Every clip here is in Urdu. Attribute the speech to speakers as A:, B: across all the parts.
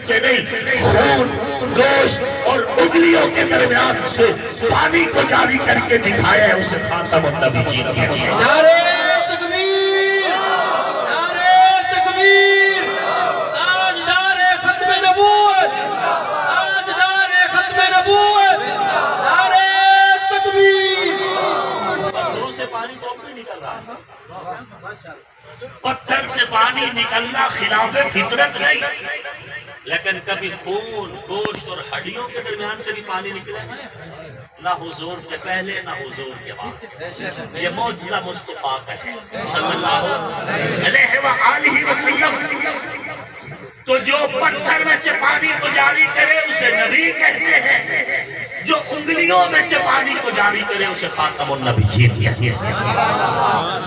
A: سے نہیں، خون، گوشت اور انگلیوں کے درمیان سے پانی کو جاری کر کے دکھایا ہے اسے خاتم النبیین کہتے ہیں۔
B: نعرہ تکبیر، نعرہ تکبیر، تاجدار ختم نبوت، تاجدار ختم نبوت، نعرہ تکبیر۔
A: پتھروں سے پانی تو اب نہیں نکل رہا ہے، پتھر سے پانی نکلنا خلاف فطرت نہیں، لیکن کبھی خون، گوشت اور ہڈیوں کے درمیان سے بھی پانی نکلے، نہ حضور سے پہلے نہ حضور کے بعد۔ یہ معجزہ مصطفیٰ کا ہے صلی اللہ علیہ وآلہ وسلم۔ تو جو پتھر میں سے پانی کو جاری کرے اسے نبی کہتے ہیں، جو انگلیوں میں سے پانی کو جاری کرے اسے خاتم النبیین کہتے ہیں۔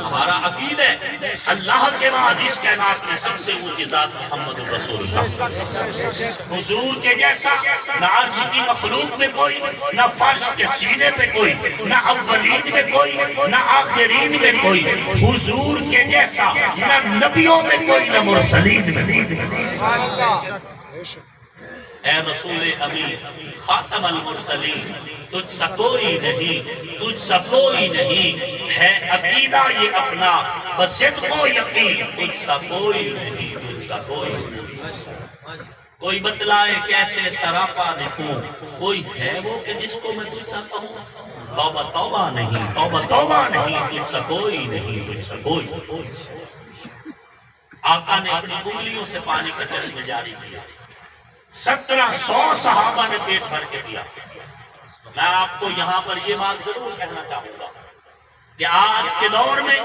A: ہمارا عقیدہ ہے اللہ کے بعد اس کائنات میں سب سے اونچی ذات محمد رسول اللہ، حضور کے جیسا نہ عرش کی مخلوق میں کوئی، نہ فرش کے سینے پہ کوئی، نہ اولین میں کوئی، نہ آخرین میں کوئی، حضور کے جیسا نہ نبیوں میں کوئی، نہ مرسلین میں کوئی۔ اے رسول امین خاتم المرسلین، تجھ سا کوئی نہیں، تجھ سا کوئی نہیں، ہے عقیدہ یہ اپنا بصدق و یقین، تجھ سا کوئی نہیں، تجھ سا کوئی نہیں۔ کوئی بتلائے کیسے سراپا دکھوں، کوئی ہے وہ کہ جس کو میں تجھ سا کہوں، توبہ توبہ نہیں، توبہ توبہ نہیں، تجھ سا کوئی نہیں، تجھ سا کوئی نہیں۔ آقا نے اپنی انگلیوں سے پانی کا چشمہ جاری کیا، 1700 صحابہ نے پیٹ بھر کے دیا۔ میں آپ کو یہاں پر یہ بات ضرور کہنا چاہوں گا کہ آج کے دور میں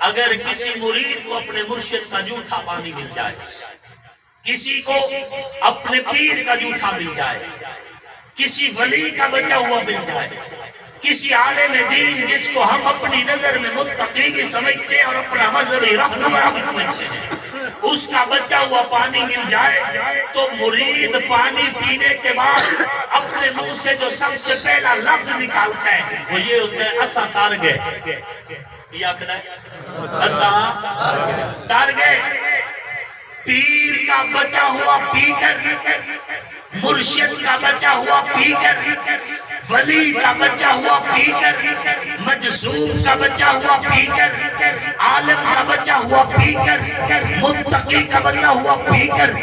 A: اگر کسی مرید کو اپنے مرشد کا جھوٹا پانی مل جائے، کسی کو اپنے پیر کا جھوٹا مل جائے، کسی ولی کا بچا ہوا مل جائے، کسی عالم دین جس کو ہم اپنی نظر میں متقی بھی سمجھتے ہیں اور اپنا مذہبی رہنما بھی سمجھتے ہیں، اس کا بچا ہوا پانی مل جائے تو مرید پانی پینے کے بعد اپنے منہ سے جو سب سے پہلا لفظ نکالتا ہے وہ یہ ہوتا ہے اسا تر گئے۔ کیا کہتا ہے؟ اسا تر گئے۔ پیر کا بچا ہوا پی کر، مرشد کا بچا ہوا پی کر، ولی کا بچا ہوا پی کر، مجذوب کا بچا ہوا پی کر، عالم کا بچا ہوا پی کر، متقی کا بچا ہوا پی کر،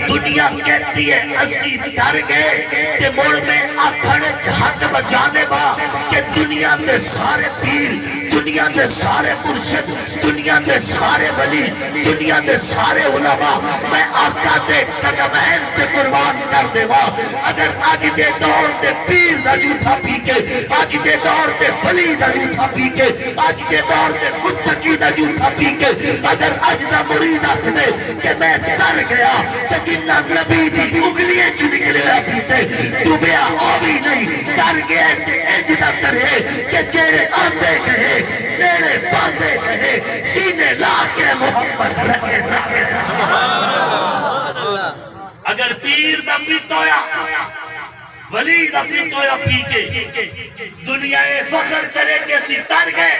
A: دنیا کہتی ہے اسی تر گئے کہ موڑ میں آکھڑ جھٹ بجانے با کہ دنیا دے سارے پیر، دنیا دے سارے مرشد، دنیا دے سارے ولی، دنیا دے سارے علماء میں آقا دے قدمین تے قربان کر دے وا۔ اگر آج دے دور دے پیر دا جھوٹا پی کے، آج دے دور دے ولی دا جھوٹا پی کے، آج دے دور دے متقی دا جھوٹا پی کے اگر آج دا مرید آکھ دے کہ میں تر گیا کہ جنہ نبی دی انگلیاں چ نکلے پیتے ڈوبیا او بھی نہیں، تر گیا تے اج دا ترے کہ جڑے آندے گئے میرے باندے گئے سینے لا کے محمد رکھے رکھے۔ اگر پیر دا پیتویا ولی دا پیتویا پی کے دنیا فخر کرے کہ اسی تر گئے،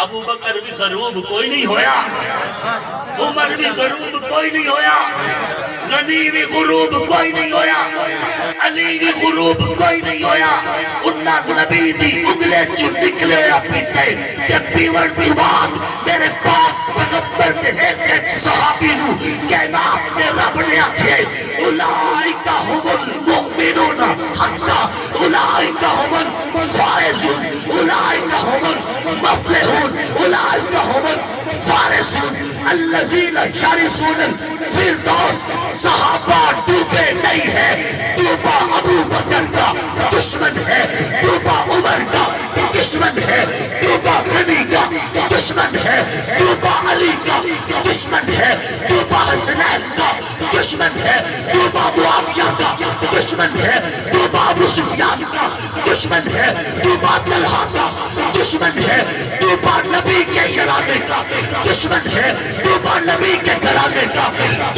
A: ابو بکر بھی غروب کوئی نہیں ہویا، عمر بھی غروب کوئی نہیں ہویا، غنی بھی غروب کوئی نہیں ہویا، علی بھی غروب کوئی نہیں ہویا، انہاں نبی دی انگلے چو نکلے پیتے کہ پیور دی بات میرے پاک پیغمبر نے ایک صحابی نو کائنات میں رب نے آکھے اولئک هم المؤمنون حقا، اولئک هم الفائزون، اولئک هم المفلحون، اولئک هم الفارسون الذین یرثون الفردوس۔ صحابہ ڈوبے نہیں ہے، ڈوبا ابو بکر کا دشمن ہے، ڈوبا عمر کا دشمن ہے، ڈوبا غنی کا دشمن ہے، ڈوبا علی کا دشمن ہے، ڈوبا حسنین کا دشمن ہے، ڈوبا معاویہ کا دشمن ہے، ڈوبا ابو سفیان کا دشمن ہے، ڈوبا طلحہ کا دشمن ہے، ڈوبا نبی کے گھرانے کا دشمن ہے، ڈوبا نبی کے گھرانے کا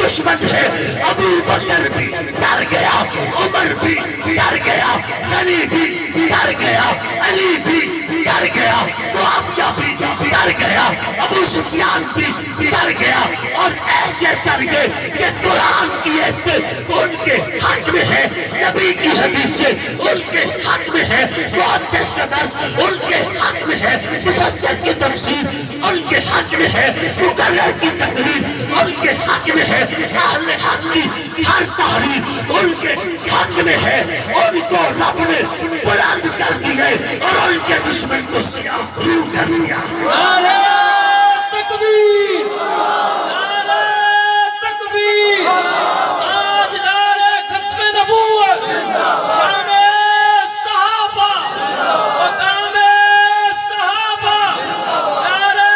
A: دشمن ہے۔ ابو بکر بھی ڈر گیا، عمر بھی ڈر گیا، غنی بھی ڈر گیا، علی بھی ڈر گیا، معاویہ بھی ڈر گیا، ابو سفیان بھی ڈر گیا، اور ایسے ڈر گئے کہ قرآن کی ایک ہے نبی کی حدیثیں ان کے حق میں ہے، محدث کا درس ان کے حق میں ہے، مفسر کی تفسیر ان کے حق میں ہے، مقرر کی تقریر ان کے حق میں ہے، اہل حق کی ہر تحریر ان کے حق میں ہے۔ ان کو رب نے بلند کر دیے اور ان کے دشمن کو سیاہ رو کر دیا۔
B: نعرہ تکبیر، نعرہ تکبیر، تاجدار ختم نبوت، شان صحابہ، مقام صحابہ، نعرہ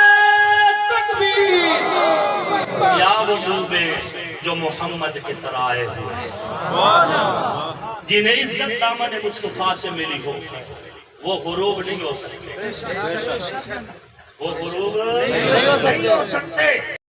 B: تکبیر۔
A: یا وہ صوبے جو محمد کے ترائے ہوئے ہیں، جنہیں عزت دامن مصطفیٰ سے ملی ہو، وہ غروب نہیں ہو سکتے، وہ غروب نہیں ہو سکتے۔